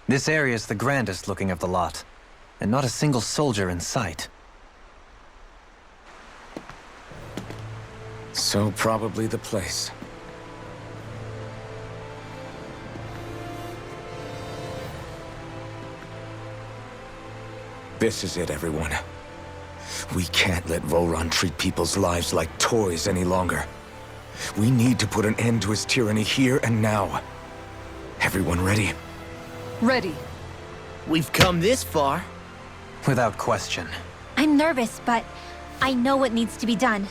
This area is the grandest looking of the lot, and not a single soldier in sight. So probably the place. This is it, everyone. We can't let Vholran treat people's lives like toys any longer. We need to put an end to his tyranny here and now. Everyone ready? Ready. We've come this far. Without question. I'm nervous, but I know what needs to be done.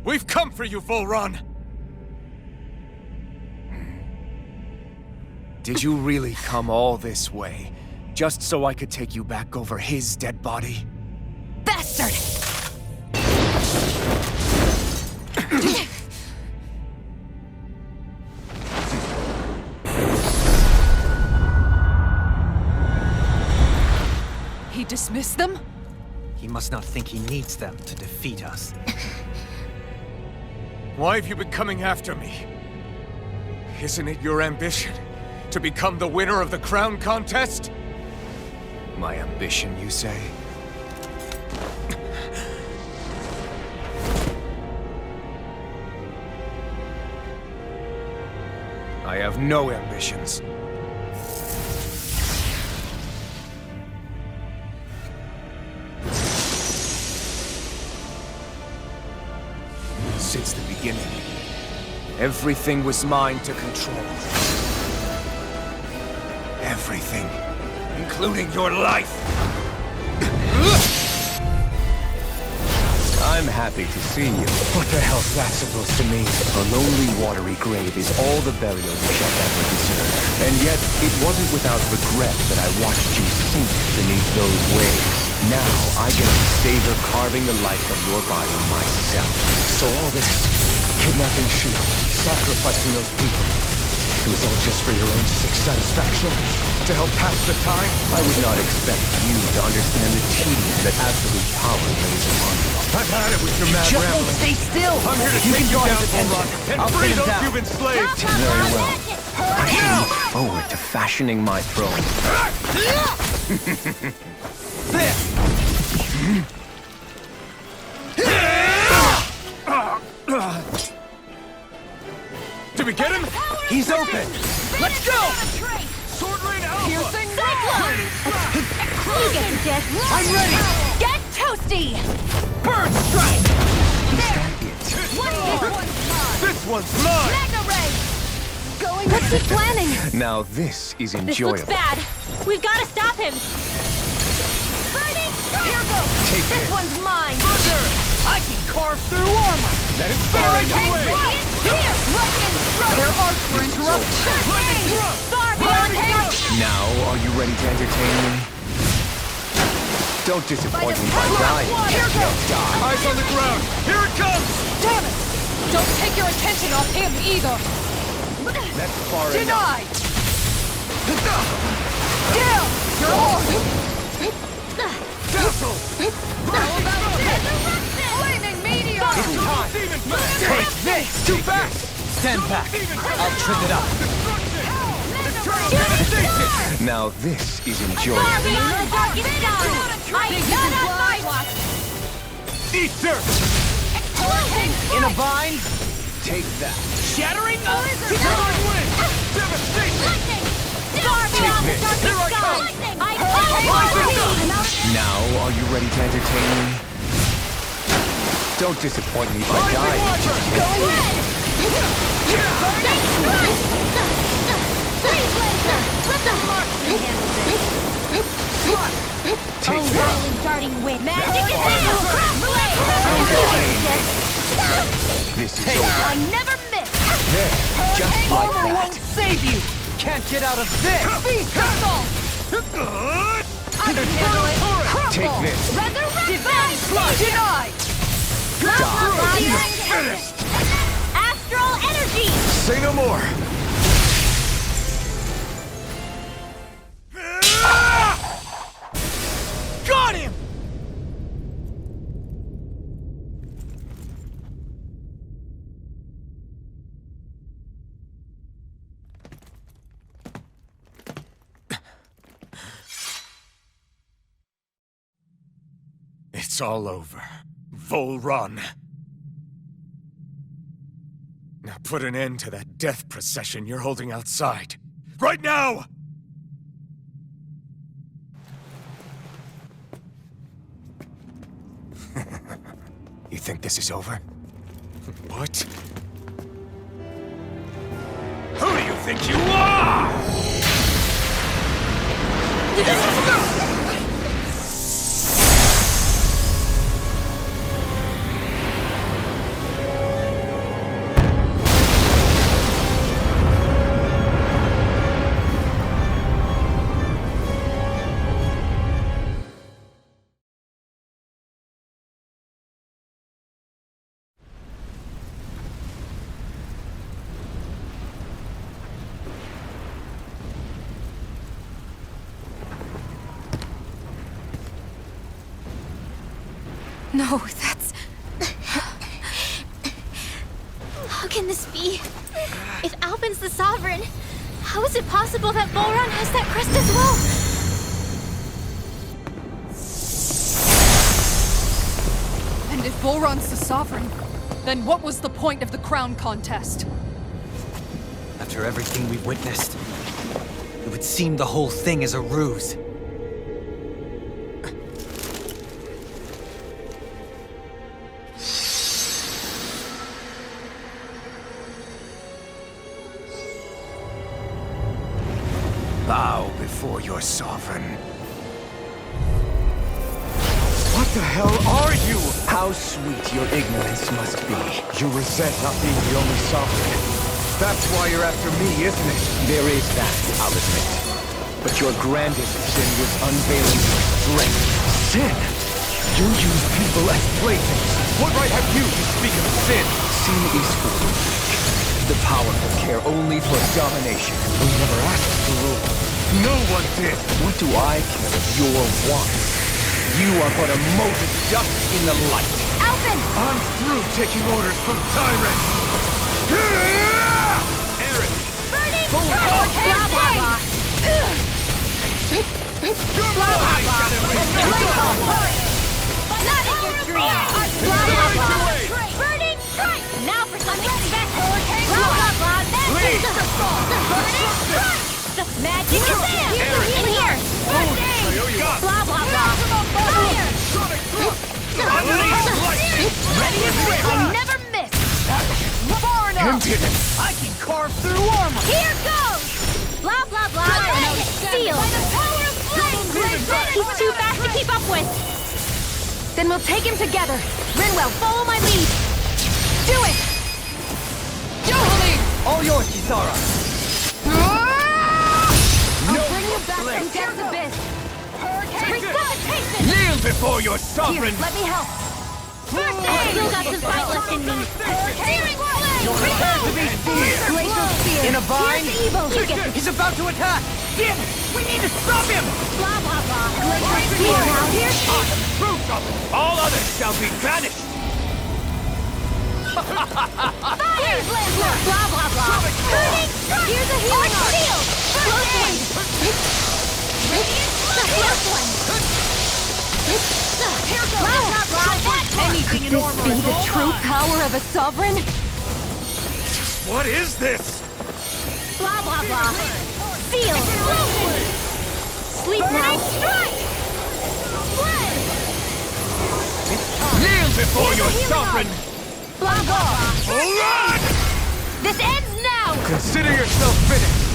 We've come for you, Vholran! Did you really come all this way, just so I could take you back over his dead body? Bastard! He dismissed them? He must not think he needs them to defeat us. Why have you been coming after me? Isn't it your ambition to become the winner of the crown contest? My ambition, you say? I have no ambitions. Since the beginning, everything was mine to control. Everything, including your life. I'm happy to see you. What the hell's that supposed to mean? A lonely, watery grave is all the burial you shall ever deserve. And yet, it wasn't without regret that I watched you sink beneath those waves. Now, I get to savor carving the life from your body myself. So all this kidnapping Shionne, sacrificing those people, it was all just for your own sick satisfaction? To help pass the time? I would not expect you to understand the tedium that absolute power lays upon you. I've had it with your mad Just won't rambling. stay still! I'm here to You take can you draw down, his attention. Vholran, and I'll free pin him those down. you've enslaved! Very well. I shall look forward to fashioning my throne. Did we get him? He's open! Let's go! Sword Rain Alpha! Piercing Cyclone! You get the gist. I'm ready! Get toasty! Bird strike! This one's mine! Mega ray! What's he planning? Now this is This enjoyable. looks bad. We've got to stop him. Burning strike! Here goes! This one's mine! I can carve through armor! Let him fire Here! Lightning strike! Their arts were interrupted! Far beyond him! Now, are you ready to entertain me? Don't disappoint me by dying. Here goes! Eyes on the ground! Here it comes! Damn it! Don't take your attention off him either! That's far enough. Denied! Down! You're on! Dazzle! Flaming meteor! Demon Blast! Take this! Too fast! Stand back! I'll trip it up! Destruction! Now this is Far enjoyable. beyond the darkest sky! I'm not on my watch! Ether! In a vine? Take that. Shattering? Divine Wind! Devastation! Lightning! Far beyond the this. darkest Here I sky! come. I follow Now, are you ready to entertain me? Don't disappoint me by dying. this is over. I never miss! There, just like Armor won't that. save you! Can't get out of this! Feast us all! I can handle it! Take this. Resurrection! Denied! Astral energy! Say no more! Got him! It's all over. Volron. Now put an end to that death procession you're holding outside. Right now! You think this is over? What? Who do you think you are? No, that's... How can this be? If Alphen's the Sovereign, how is it possible that Volron has that crest as well? And if Volron's the Sovereign, then what was the point of the crown contest? After everything we've witnessed, it would seem the whole thing is a ruse. Bow before your sovereign. What the hell are you? How sweet your ignorance must be. You resent not being the only sovereign. That's why you're after me, isn't it? There is that, I'll admit. But your grandest sin was unveiling your strength. Sin? You use people as playthings. What right have you to speak of sin? Sin is for the weak. The powerful care only for domination. We never asked to rule. No one did. What do I care of your wants? You are but a mote of dust in the light. Alphen! I'm through taking orders from tyrants! Aaron! Burning! Blah, blah, blah, blah. You're mine! Not in your dreams! Blah, blah, blah. Burning strike! Now for something special! Blah, blah, blah. Magic! Burning strike! The magic is there! In here! Burning! Blah, blah, blah. Fire! Ready and quick! I never miss! Far enough! Him did it! I can carve through armor! Here goes! Blah, blah, blah. Seal! By the power of flame! He's too fast to keep up with! Then we'll take him together. Rinwell, follow my lead. Do it! All yours, Kisara! I'll bring you back from Death's Abyss. Precipitation! Kneel before your Here, sovereign! let me help. First, I still got some fight left in me. Searing flame! To be feared! Glacial spear! In a vine! Here's the evil! You get this. He's about to attack! Damn it! We need to stop him! Blah, blah, blah. Glacial spear now. Here's All others shall be banished! Fire Blazer! Blah, blah, blah. Burning strike! Here's a healing art! Shield! Close one! Close one! Here goes! Blah, blah, blah. Anything in armor Be is the all true mine. power of a sovereign? What is this? Blah, blah, blah. Seal! Sleep now! Strike! Kneel before your Healing sovereign! Blah, blah. Run! This ends now! Consider yourself finished!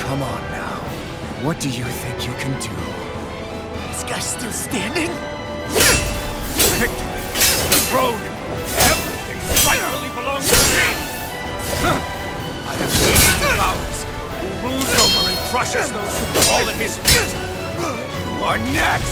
Come on now. What do you think you can do? This guy's still standing? Victory! The throne! Everything rightfully belongs to me! I have millions of powers who rules over and crushes those who fall at his feet! You are next!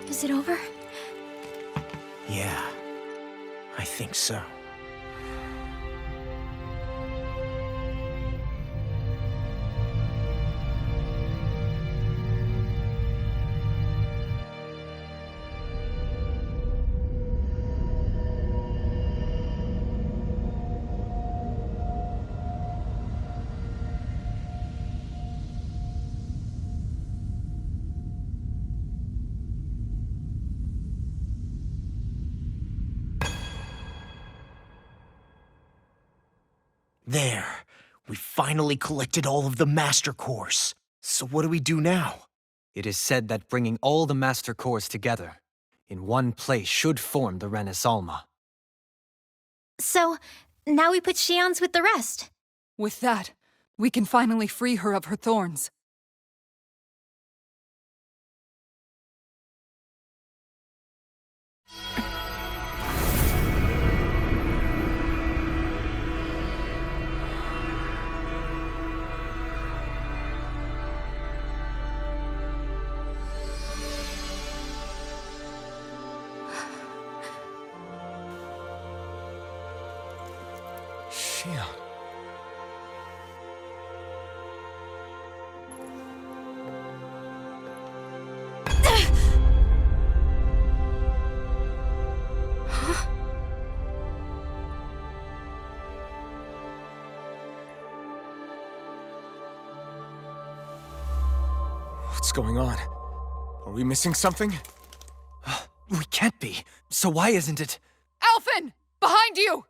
Is it over? Yeah, I think so. There. We finally collected all of the Master Cores. So what do we do now? It is said that bringing all the Master Cores together in one place should form the Rena Alma. So, now we put Shionne's with the rest. With that, we can finally free her of her thorns. Shionne. What's going on? Are we missing something? We can't be. So why isn't it? Alphen! Behind you!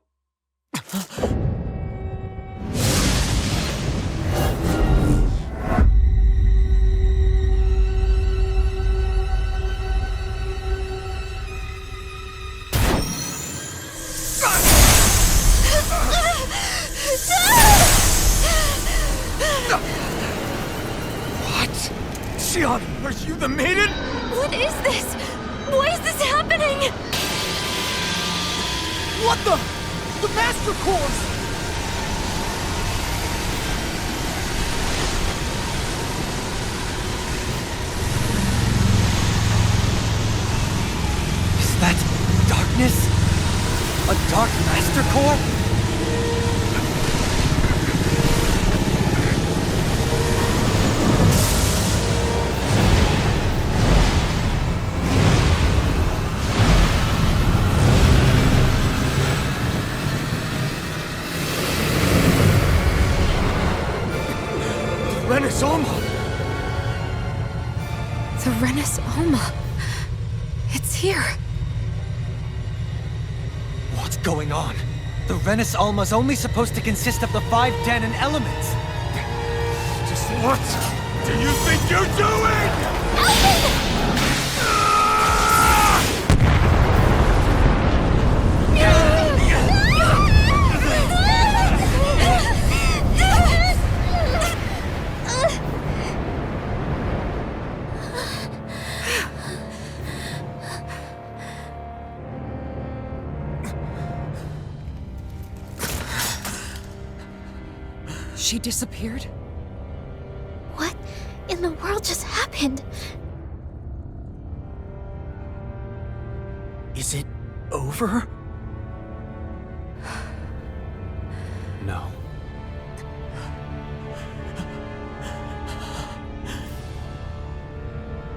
What? Shionne, are you the maiden? What is this? Why is this happening? What the? The Master Cores! Is that darkness? A Dark Master Core? The Rena Alma. It's here. What's going on? The Rena Alma's only supposed to consist of the 5 Dahna elements. Just what do you think you're doing? She disappeared? What in the world just happened? Is it over? No.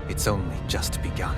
It's only just begun.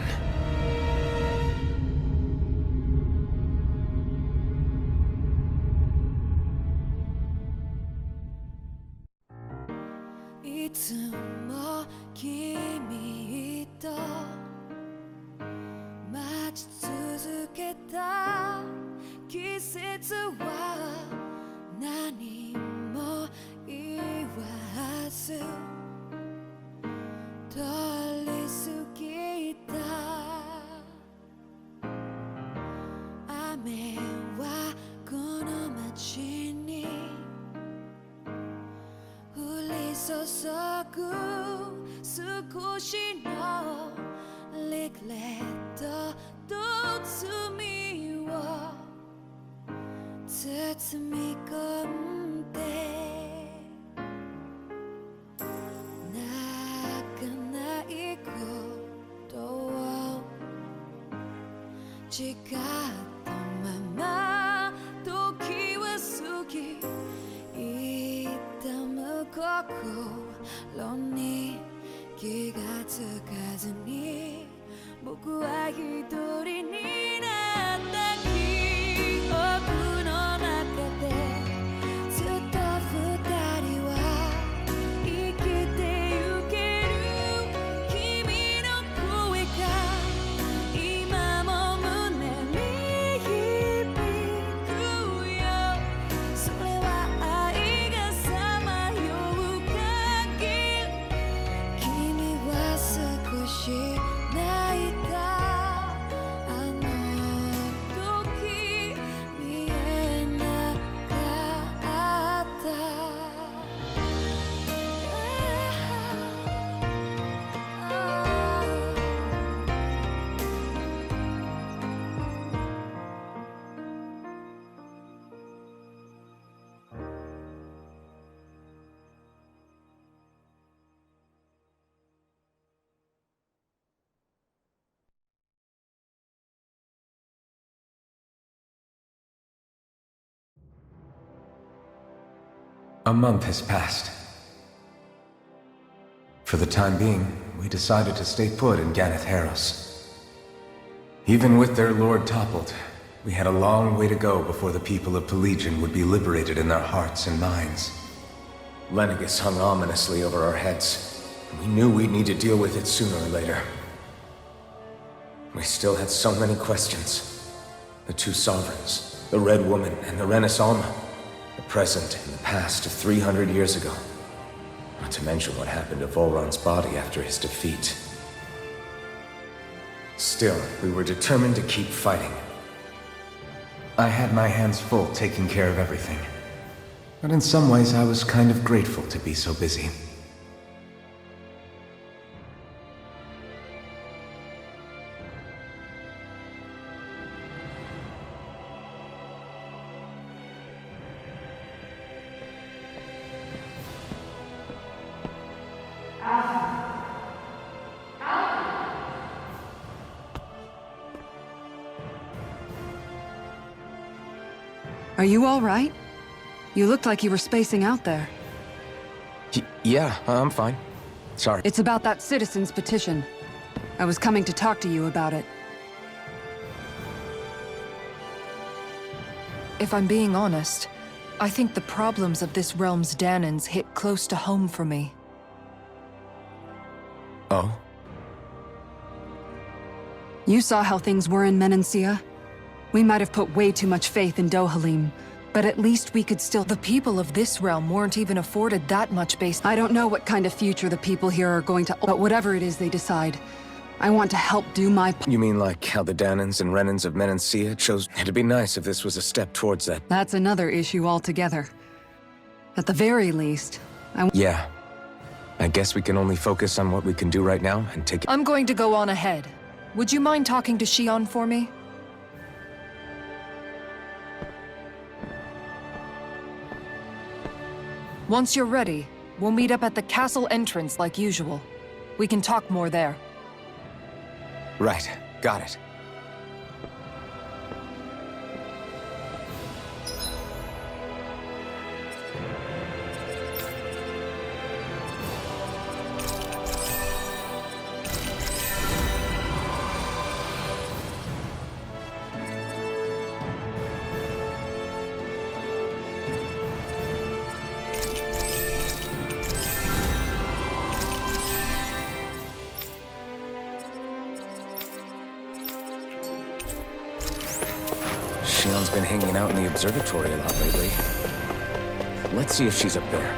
A month has passed. For the time being, we decided to stay put in Ganeth Harros. Even with their lord toppled, we had a long way to go before the people of Pillaging would be liberated in their hearts and minds. Lenegis hung ominously over our heads, and we knew we'd need to deal with it sooner or later. We still had so many questions. The two sovereigns, the Red Woman and the Renaissance, the present and the past of 300 years ago. Not to mention what happened to Volron's body after his defeat. Still, we were determined to keep fighting. I had my hands full taking care of everything. But in some ways, I was kind of grateful to be so busy. Are you all right? You looked like you were spacing out there. Yeah, I'm fine. Sorry. It's about that citizen's petition. I was coming to talk to you about it. If I'm being honest, I think the problems of this realm's Dahnans hit close to home for me. Oh? You saw how things were in Menancia. We might have put way too much faith in Dohalim, but at least we could still— The people of this realm weren't even afforded that much base— I don't know what kind of future the people here are going to— but whatever it is they decide, I want to help do my part. You mean like how the Dahnans and Renans of Menancia chose— It'd be nice if this was a step towards that. That's another issue altogether. At the very least, Yeah. I guess we can only focus on what we can do right now and take it— I'm going to go on ahead. Would you mind talking to Shionne for me? Once you're ready, we'll meet up at the castle entrance like usual. We can talk more there. Right. Got it. Shionne's been hanging out in the observatory a lot lately. Let's see if she's up there.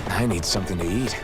I need something to eat.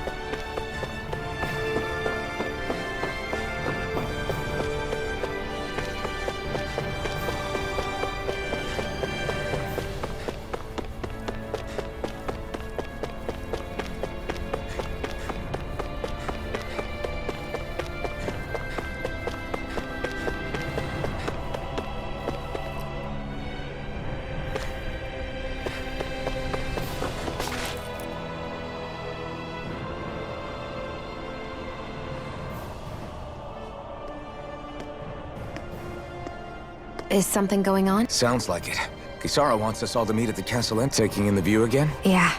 Is something going on? Sounds like it. Kisara wants us all to meet at the castle and taking in the view again? Yeah.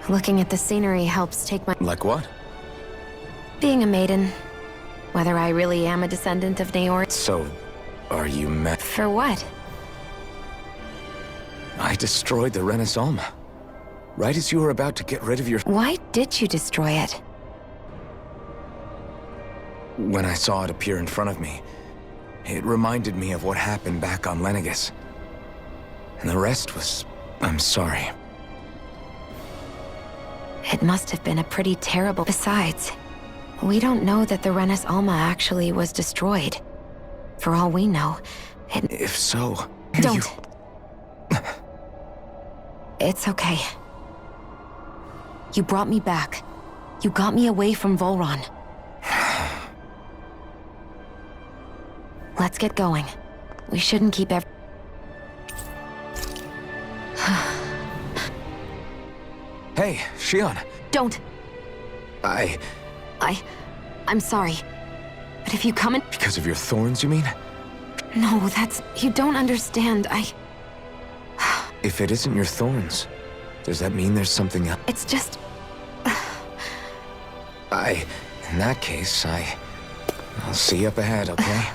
Looking at the scenery helps take my... Like what? Being a maiden. Whether I really am a descendant of Naor. So, are you mad? For what? I destroyed the Rena Alma. Right as you were about to get rid of your... Why did you destroy it? When I saw it appear in front of me, it reminded me of what happened back on Lenegus. And the rest was... I'm sorry. It must have been a pretty terrible... Besides, we don't know that the Rena Alma actually was destroyed. For all we know, it... If so... Don't. It's okay. You brought me back. You got me away from Volron. Let's get going. We shouldn't keep Hey, Shionne. Don't. I'm sorry. But if you come in... Because of your thorns, you mean? No, that's... You don't understand. If it isn't your thorns, does that mean there's something else? It's just... In that case, I'll see you up ahead, okay?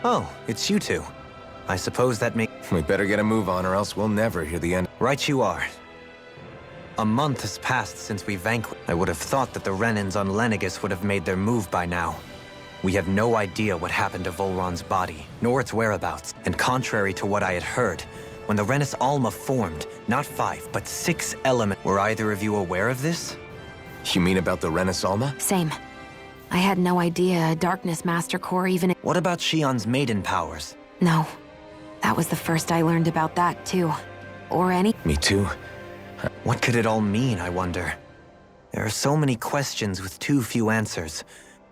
Oh, it's you two. I suppose that makes... We better get a move on or else we'll never hear the end. Right you are. A month has passed since we vanquished. I would have thought that the Renans on Lenegis would have made their move by now. We have no idea what happened to Volron's body, nor its whereabouts. And contrary to what I had heard, when the Renis Alma formed, not 5, but 6 elements... Were either of you aware of this? You mean about the Renis Alma? Same. I had no idea a Darkness Master Core even... What about Shionne's maiden powers? No. That was the first I learned about that, too. Or any... Me too. What could it all mean, I wonder? There are so many questions with too few answers.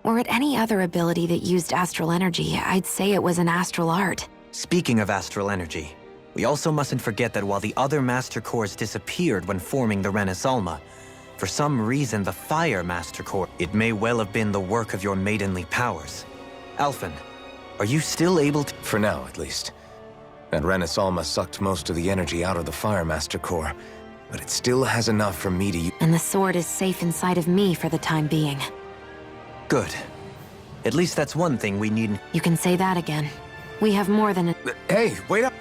Were it any other ability that used astral energy, I'd say it was an astral art. Speaking of astral energy, we also mustn't forget that while the other Master Cores disappeared when forming the Renis Alma, for some reason the Fire Master Core, it may well have been the work of your maidenly powers. Alphen, are you still able to... For now, at least. That Renis Alma sucked most of the energy out of the Fire Master Core, but it still has enough for me to use. And the sword is safe inside of me for the time being. Good. At least that's one thing we need... You can say that again. We have more than a... Hey, wait up!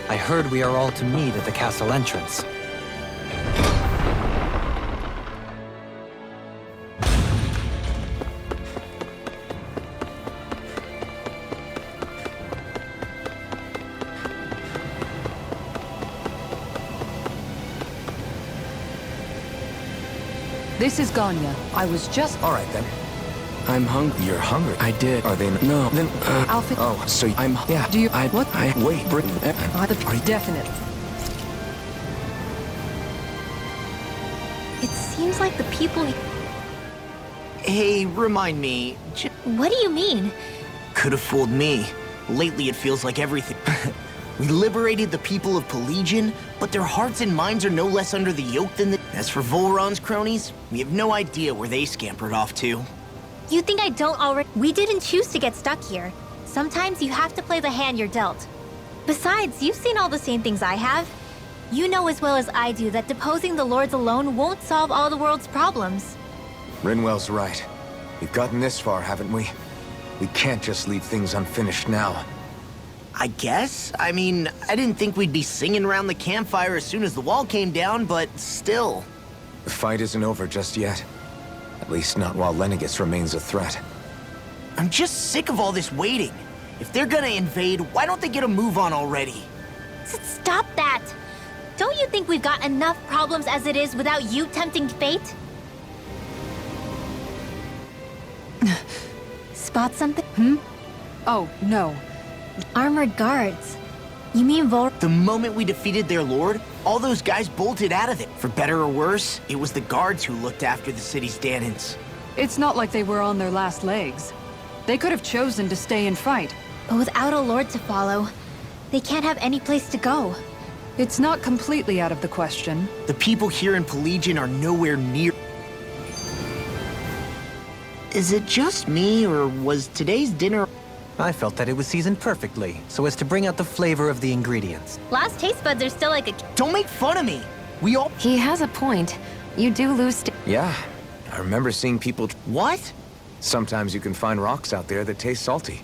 I heard we are all to meet at the castle entrance. This is Ganya. I was just... All right, then. I'm hungry. You're hungry? I did. Are they... No. Then, Alphen... Oh, so I'm... Yeah. Do you... I... What? I... Wait. Britain... Definite. It seems like the people... Hey, remind me. What do you mean? Could have fooled me. Lately it feels like everything. We liberated the people of Pillaging, but their hearts and minds are no less under the yoke than the... As for Volron's cronies, we have no idea where they scampered off to. You think I don't already... We didn't choose to get stuck here. Sometimes you have to play the hand you're dealt. Besides, you've seen all the same things I have. You know as well as I do that deposing the lords alone won't solve all the world's problems. Rinwell's right. We've gotten this far, haven't we? We can't just leave things unfinished now. I guess? I mean, I didn't think we'd be singing around the campfire as soon as the wall came down, but still. The fight isn't over just yet. At least not while Lenegis remains a threat. I'm just sick of all this waiting. If they're gonna invade, why don't they get a move on already? Stop that! Don't you think we've got enough problems as it is without you tempting fate? Spot something? Oh, no. Armored guards. You mean The moment we defeated their lord, all those guys bolted out of it. For better or worse, it was the guards who looked after the city's Dahnans. It's not like they were on their last legs. They could have chosen to stay and fight. But without a lord to follow, they can't have any place to go. It's not completely out of the question. The people here in Pillaging are nowhere near... Is it just me, or was today's dinner... I felt that it was seasoned perfectly, so as to bring out the flavor of the ingredients. Last taste buds are still like a... Don't make fun of me! We all... He has a point. You do lose... Yeah. I remember seeing people... What? Sometimes you can find rocks out there that taste salty.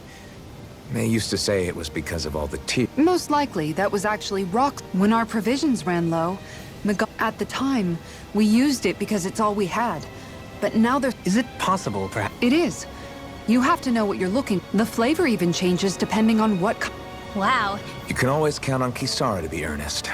They used to say it was because of all the tea. Most likely, that was actually rock. When our provisions ran low, at the time, we used it because it's all we had. But now there's... Is it possible, perhaps? It is. You have to know what you're looking. The flavor even changes depending on what... Wow. You can always count on Kisara to be earnest.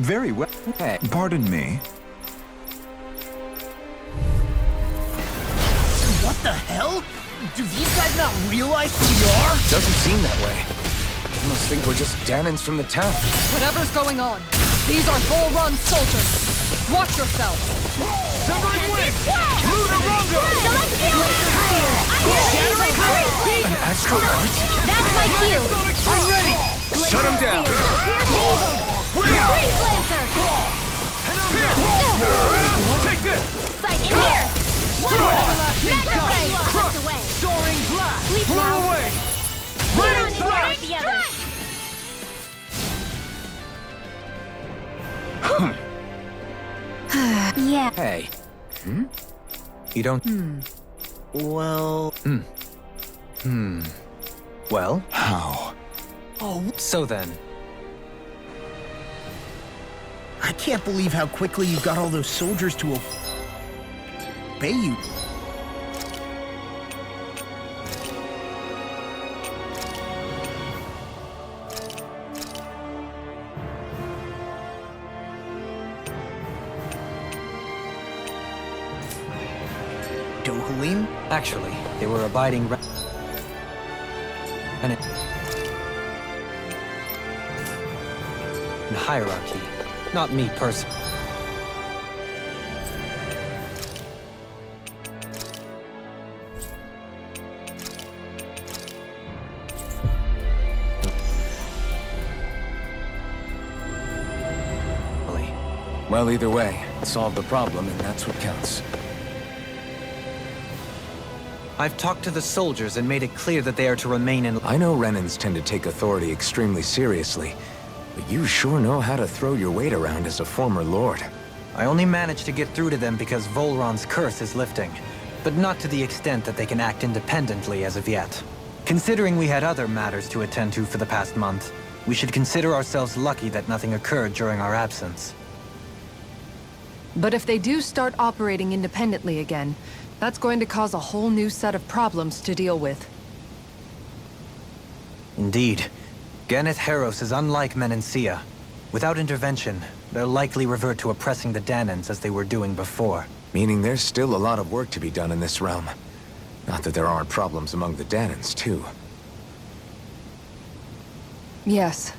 Very well. Hey, pardon me. What the hell? Do these guys not realize who we are? Doesn't seem that way. They must think we're just Dahnans from the town. Whatever's going on, these are Volron's soldiers. Watch yourself. Severing wing! Lunarongo! An astral arch? That's my cue! I'm ready! Shut him down! Freeze Lancer! Take this! Fight in here! Mega Ray! Crush away! Soaring blast! Sleep Blow now! away! Run Raining on blast! the others! Yeah. Hey, You don't... Well... Well? How? So then, I can't believe how quickly you got all those soldiers to obey you. Dohalim? actually, they were abiding... And it... in hierarchy, not me personally. well, either way, solve the problem, and that's what counts. I've talked to the soldiers and made it clear that they are to remain in... I know Renans tend to take authority extremely seriously, but you sure know how to throw your weight around as a former lord. I only managed to get through to them because Volron's curse is lifting, but not to the extent that they can act independently as of yet. Considering we had other matters to attend to for the past month, we should consider ourselves lucky that nothing occurred during our absence. But if they do start operating independently again, that's going to cause a whole new set of problems to deal with. Indeed. Ganeth Heros is unlike Menancia. Without intervention, they'll likely revert to oppressing the Dahnans as they were doing before. Meaning there's still a lot of work to be done in this realm. Not that there aren't problems among the Dahnans, too. Yes.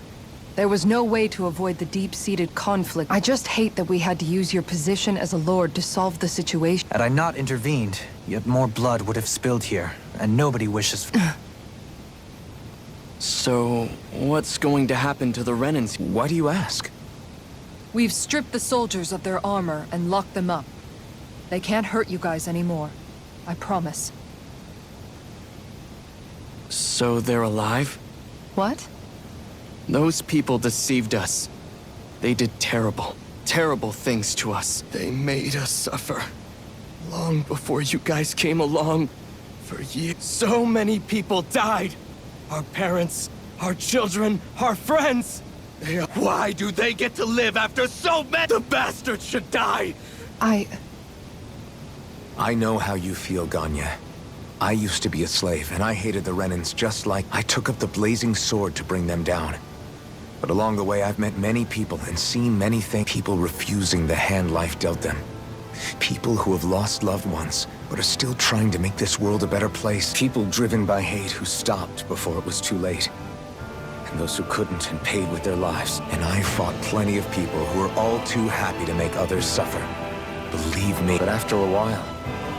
There was no way to avoid the deep-seated conflict. I just hate that we had to use your position as a lord to solve the situation. Had I not intervened, yet more blood would have spilled here, and nobody wishes... So, what's going to happen to the Renans? Why do you ask? We've stripped the soldiers of their armor and locked them up. They can't hurt you guys anymore. I promise. So they're alive? What? Those people deceived us. They did terrible, terrible things to us. They made us suffer. Long before you guys came along. For years, so many people died. Our parents, our children, our friends. Why do they get to live after so many? The bastards should die! I know how you feel, Ganya. I used to be a slave, and I hated the Renans just like I took up the blazing sword to bring them down. But along the way, I've met many people and seen many things. People refusing the hand life dealt them. People who have lost loved ones, but are still trying to make this world a better place. People driven by hate who stopped before it was too late. And those who couldn't and paid with their lives. And I fought plenty of people who were all too happy to make others suffer. Believe me. But after a while,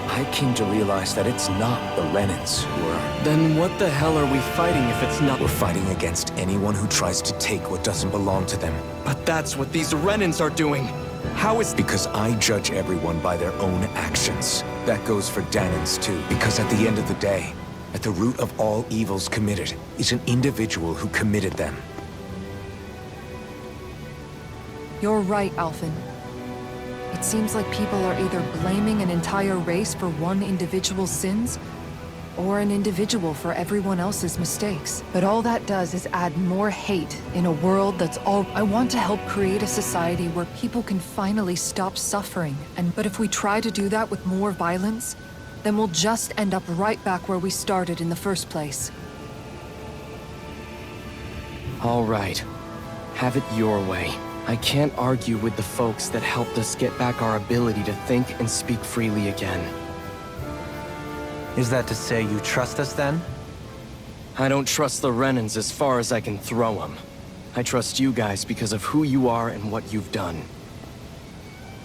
I came to realize that it's not the Renans who are... Then what the hell are we fighting if it's not? We're fighting against anyone who tries to take what doesn't belong to them. But that's what these Renans are doing. How is... Because I judge everyone by their own actions. That goes for Dahnans too. Because at the end of the day, at the root of all evils committed is an individual who committed them. You're right, Alphen. It seems like people are either blaming an entire race for one individual's sins, or an individual for everyone else's mistakes. But all that does is add more hate in a world that's all... I want to help create a society where people can finally stop suffering. But if we try to do that with more violence, then we'll just end up right back where we started in the first place. All right. Have it your way. I can't argue with the folks that helped us get back our ability to think and speak freely again. Is that to say you trust us then? I don't trust the Renans as far as I can throw them. I trust you guys because of who you are and what you've done.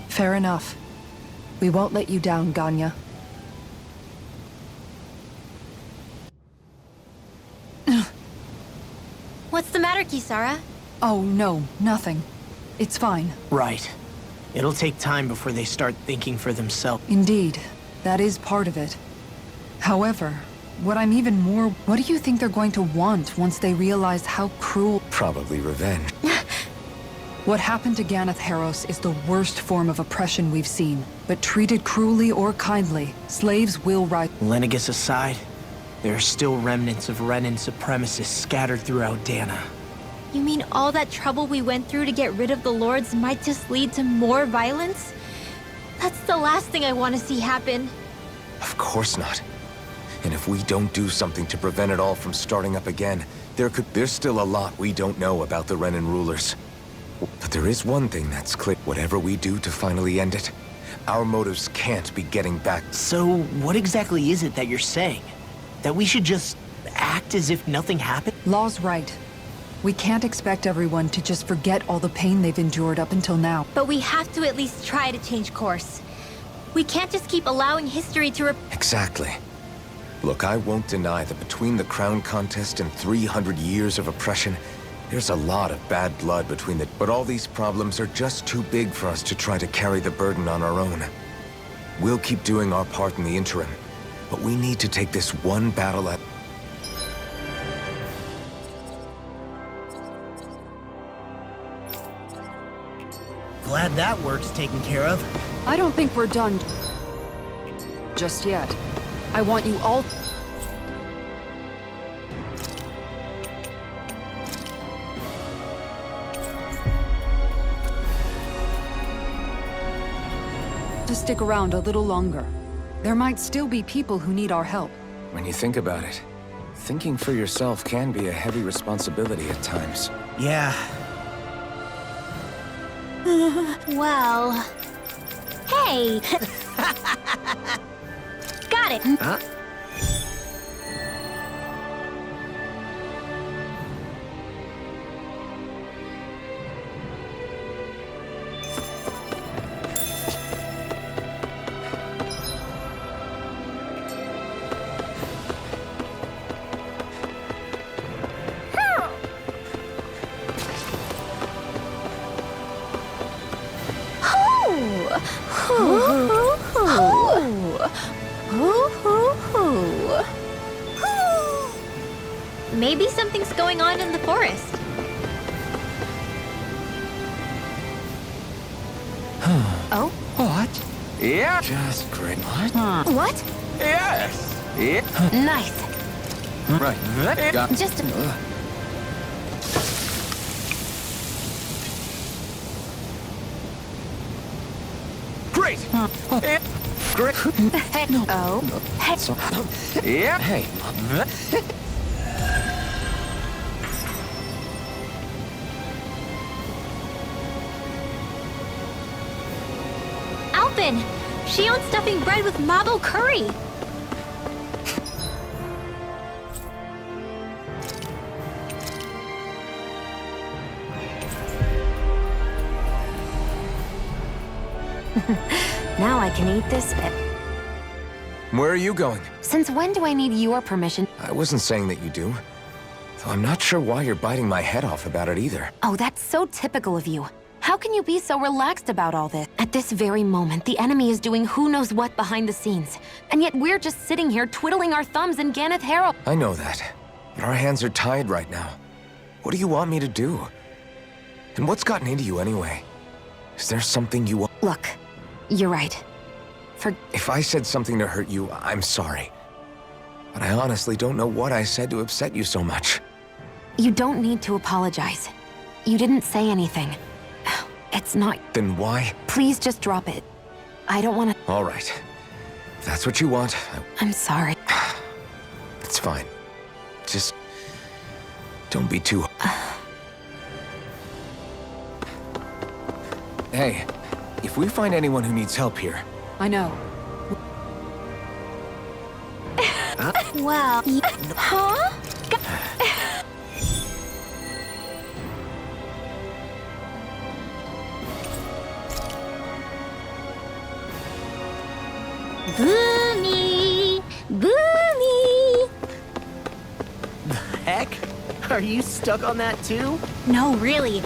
Fair enough. We won't let you down, Ganya. What's the matter, Kisara? Oh, no, nothing. It's fine. Right. It'll take time before they start thinking for themselves. Indeed. That is part of it. However, what I'm even more... What do you think they're going to want once they realize how cruel... Probably revenge. What happened to Ganeth Haros is the worst form of oppression we've seen. But treated cruelly or kindly, slaves will rise... Lenegis aside, there are still remnants of Renan supremacists scattered throughout Dahna. You mean all that trouble we went through to get rid of the Lords might just lead to more violence? That's the last thing I want to see happen. Of course not. And if we don't do something to prevent it all from starting up again, there's still a lot we don't know about the Renan rulers. But there is one thing that's clear. Whatever we do to finally end it, our motives can't be getting back. So, what exactly is it that you're saying? That we should just act as if nothing happened? Law's right. We can't expect everyone to just forget all the pain they've endured up until now. But we have to at least try to change course. We can't just keep allowing history to Exactly. Look, I won't deny that between the crown contest and 300 years of oppression, there's a lot of bad blood between the... But all these problems are just too big for us to try to carry the burden on our own. We'll keep doing our part in the interim, but we need to take this one battle at... Glad that work's taken care of. I don't think we're done just yet. I want you all... to stick around a little longer. There might still be people who need our help. When you think about it, thinking for yourself can be a heavy responsibility at times. Yeah. Well... Hey! Got it! Huh? Maybe something's going on in the forest. Oh? What? Yeah. Just great. What? Yes. Yeah. Nice. Right. Got Just... great. Yeah. Great. Oh. Hey. So, yeah. Hey. Alphen! Shionne stuffing bread with mabo curry! Now I can eat this. Where are you going? Since when do I need your permission? I wasn't saying that you do. Though I'm not sure why you're biting my head off about it either. Oh, that's so typical of you. How can you be so relaxed about all this? At this very moment, the enemy is doing who knows what behind the scenes. And yet we're just sitting here twiddling our thumbs in Ganeth Haros. I know that. But our hands are tied right now. What do you want me to do? And what's gotten into you anyway? Is there something you want? Look, you're right. If I said something to hurt you, I'm sorry. But I honestly don't know what I said to upset you so much. You don't need to apologize. You didn't say anything. It's not... Then why? Please just drop it. I don't want to... All right. If that's what you want, I'm sorry. It's fine. Just... don't be too... Hey, if we find anyone who needs help here... I know. Well... Huh? Boomy! Boomy! The heck? Are you stuck on that too? No, really.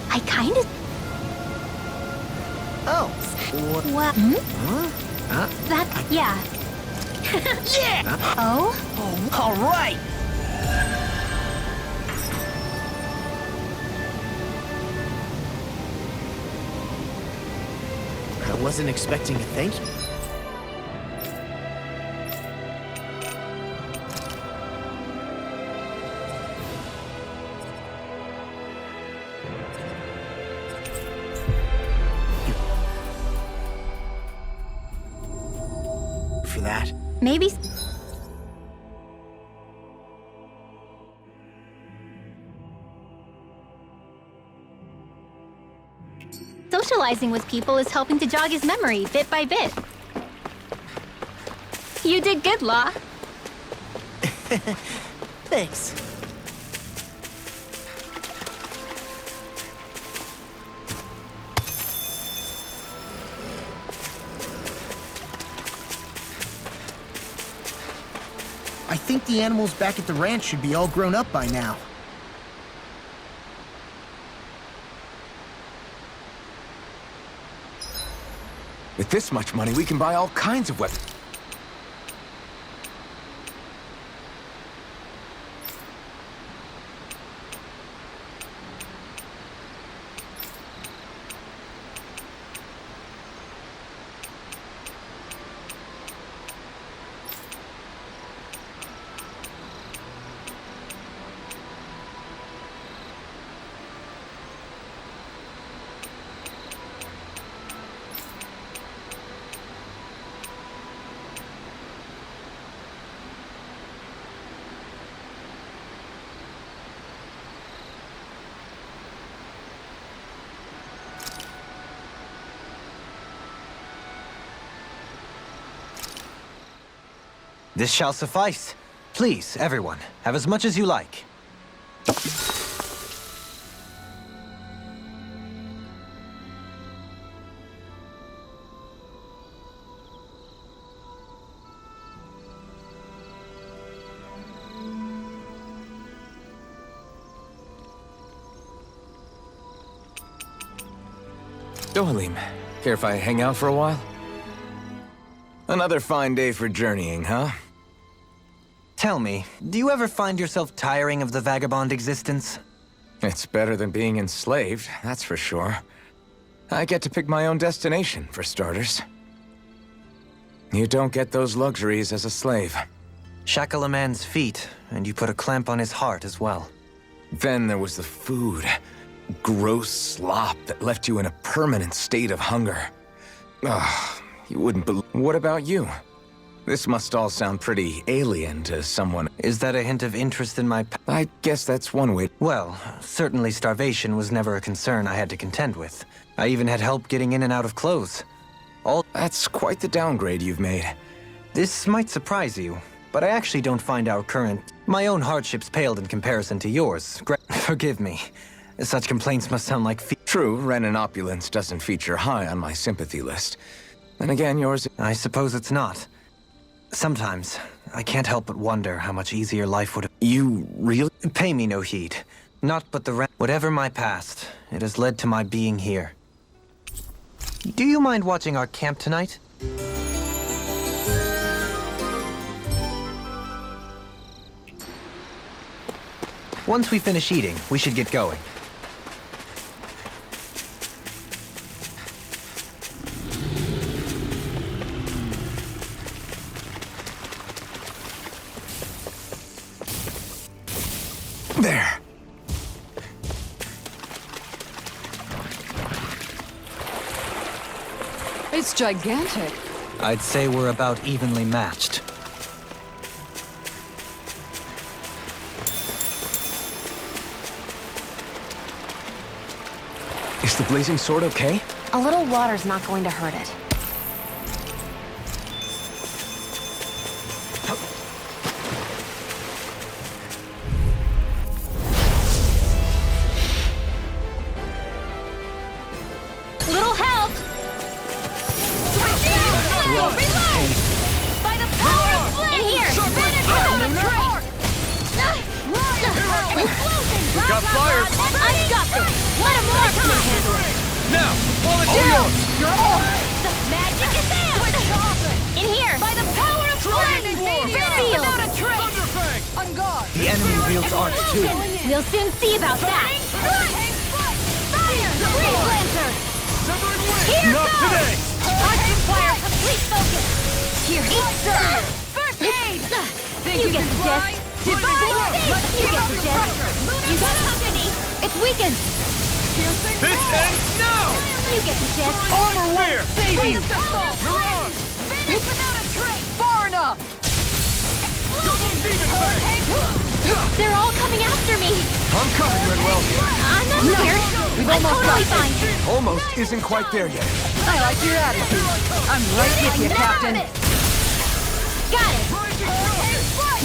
I kind of... Oh. What? That... yeah. Yeah! Oh? All right! I wasn't expecting a thank you. For that. Maybe... Socializing with people is helping to jog his memory, bit by bit. You did good, Law. Thanks. I think the animals back at the ranch should be all grown up by now. With this much money, we can buy all kinds of weapons. This shall suffice. Please, everyone, have as much as you like. Dohalim, care if I hang out for a while? Another fine day for journeying, huh? Tell me, do you ever find yourself tiring of the vagabond existence? It's better than being enslaved, that's for sure. I get to pick my own destination, for starters. You don't get those luxuries as a slave. Shackle a man's feet, and you put a clamp on his heart as well. Then there was the food. Gross slop that left you in a permanent state of hunger. Ugh, you wouldn't believe... What about you? This must all sound pretty alien to someone. Is that a hint of interest in my... I guess that's one way. Well, certainly starvation was never a concern I had to contend with. I even had help getting in and out of clothes. That's quite the downgrade you've made. This might surprise you, but I actually don't find our current... My own hardships paled in comparison to yours. Forgive me. Such complaints must sound like... True, Renan opulence doesn't feature high on my sympathy list. And again, yours... I suppose it's not. Sometimes, I can't help but wonder how much easier life would have... You really... Pay me no heed. Not but the whatever my past, it has led to my being here. Do you mind watching our camp tonight? Once we finish eating, we should get going. There. It's gigantic. I'd say we're about evenly matched. Is the blazing sword okay? A little water's not going to hurt it. Little help! Reload! By the power of flame! In here! We got flyers! I've got this! Let a marksman handle it! Now, volunteer! You're on! The magic is there! In here! By the power of flame! Feel! On guard! The enemy wields arts too. We'll soon see about that! Fire! Freeze Lancer! Here Not goes! today! I require complete focus! Here, eat sir! First aid! You get the gist! Divine State! You get the gist! You got company! It's weakened! This ends now! You get the gist! Armor Clear! won't save you! You're on! Finish without a trace! Far enough! Double demon fang! They're all coming after me! I'm coming, Redwell. I'm not scared! We've I'm almost totally got fine! Almost isn't quite there yet. I like your attitude. I'm right with you, Captain. Got it!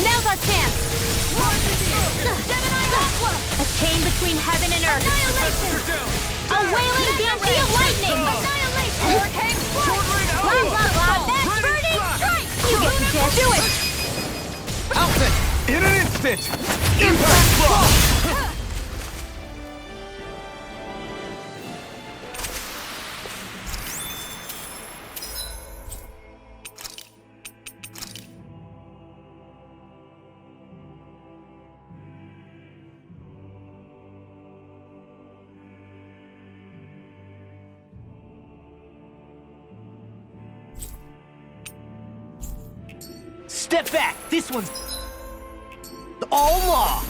Now's our chance! A chain between heaven and earth! A wailing banshee of lightning! Blah, blah, blah! That's burning strike! You get the gist! Do it! Alphen! In an instant! Impact block! Step back! This one's all law!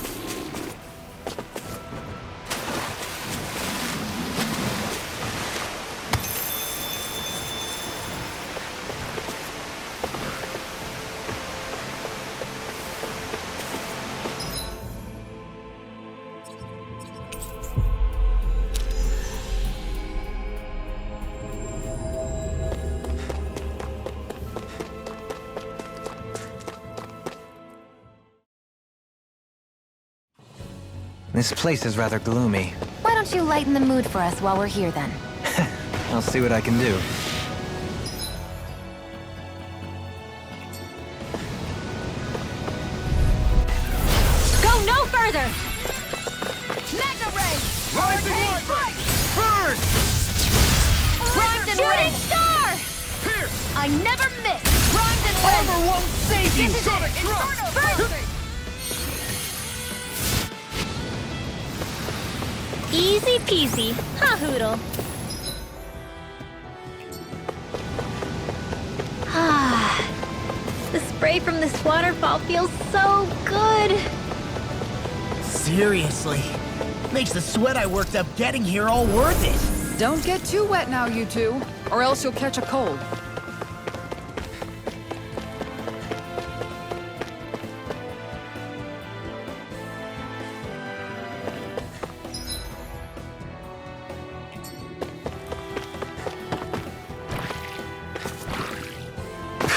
This place is rather gloomy. Why don't you lighten the mood for us while we're here then? I'll see what I can do. Go no further! Mega Ray! Rising light! Burn! Primed and shooting star! Pierce! I never miss! Primed and Armor won't save you! Sonic thrust! Easy peasy, ha hoodle. Ah, the spray from this waterfall feels so good. Seriously. Makes the sweat I worked up getting here all worth it. Don't get too wet now, you two, or else you'll catch a cold.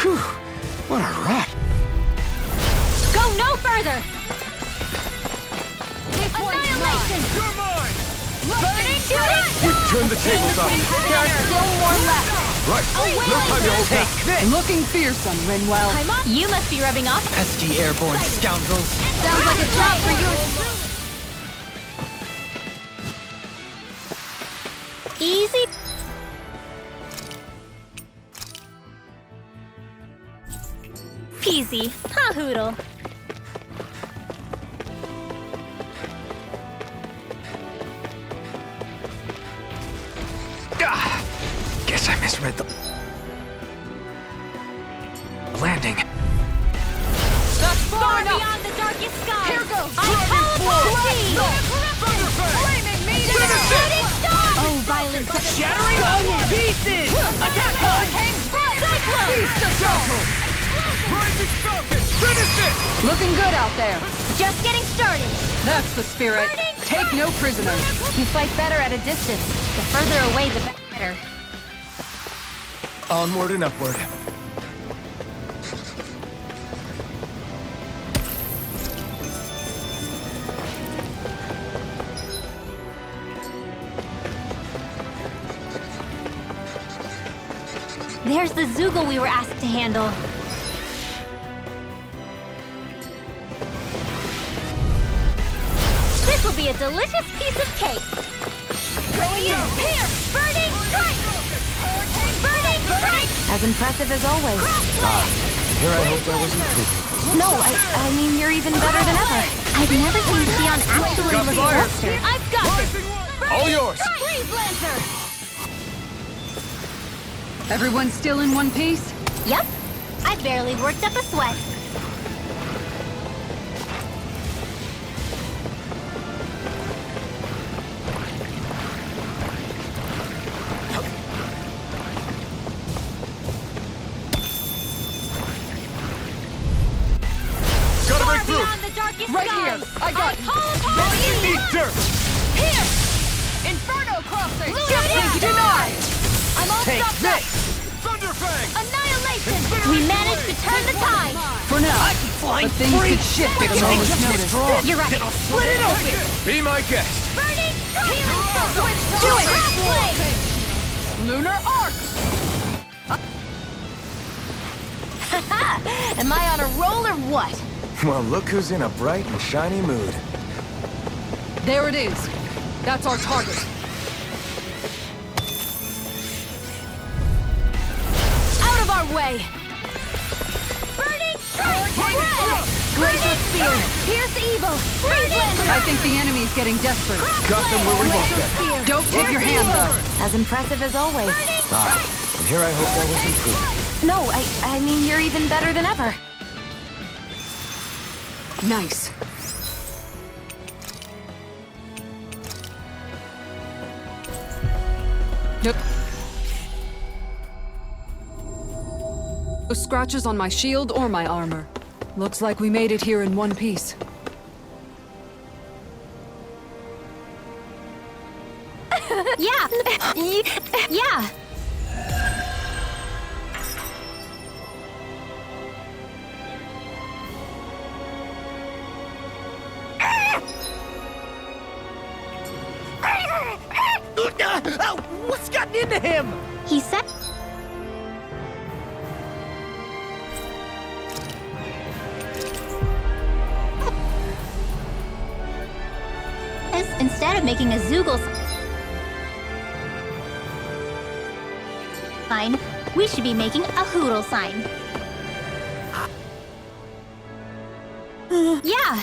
Phew! What a rat! Go no further! Annihilation! You're mine! Burning shooting! We've turned the tables up. There's still more left! Right, no time to hold back. Take this! Looking fearsome, Renwell. I'm up. You must be rubbing off. Pesky airborne scoundrels! Sounds like a job for you. Easy. Peasy. Ha hoodle. Guess I misread the landing. That's far beyond the darkest sky. Here goes! I call upon thee! Flaming meteor! Shooting star! Oh, violence! Shattering all to pieces! Attack hurricane! Cyclone! Beast of battle! Rising falcon! Finish it! Looking good out there. Just getting started. That's the spirit. Take no prisoners. You fight better at a distance. The further away, the better. better. Onward and upward. There's the Zoogle we were asked to handle. This will be a delicious piece of cake. Here! Burning strike! Burning strike! As impressive as always. Here I hope I wasn't creepy. No, I mean, you're even better than ever. I've never seen Shionne actually Got look fire. flustered. I've got this! All yours. Freeze Lancer! Everyone still in one piece? Yep. I barely worked up a sweat. Gotta break Far through. beyond the darkest Right skies, here. I got you. call upon you! Eat dirt. Here! Inferno crossing! Shooting denied! I'm all Take stopped up! this. Thunderfang. Annihilation! We managed to turn the tide! For now. Flying But things could shift at a moment's notice. You're right. Split it open! Be my guest. Burning! Healing switch! Do it! Blade! Lunar arc! Am I on a roll or what? Well, look who's in a bright and shiny mood. There it is. That's our target. Out of our way! Burning strike! Glacial spear! Pierce evil! Freeze I think the enemy's getting desperate. Got them where we want them. Don't give your hand up. As impressive as always. And here I hope I wasn't creepy. No, I mean, you're even better than ever. Nice. Nope. No scratches on my shield or my armor. Looks like we made it here in one piece. Yeah! Yeah! What's gotten into him? He said... Instead of making a Zoogle sign, we should be making a Hoodle sign. Yeah!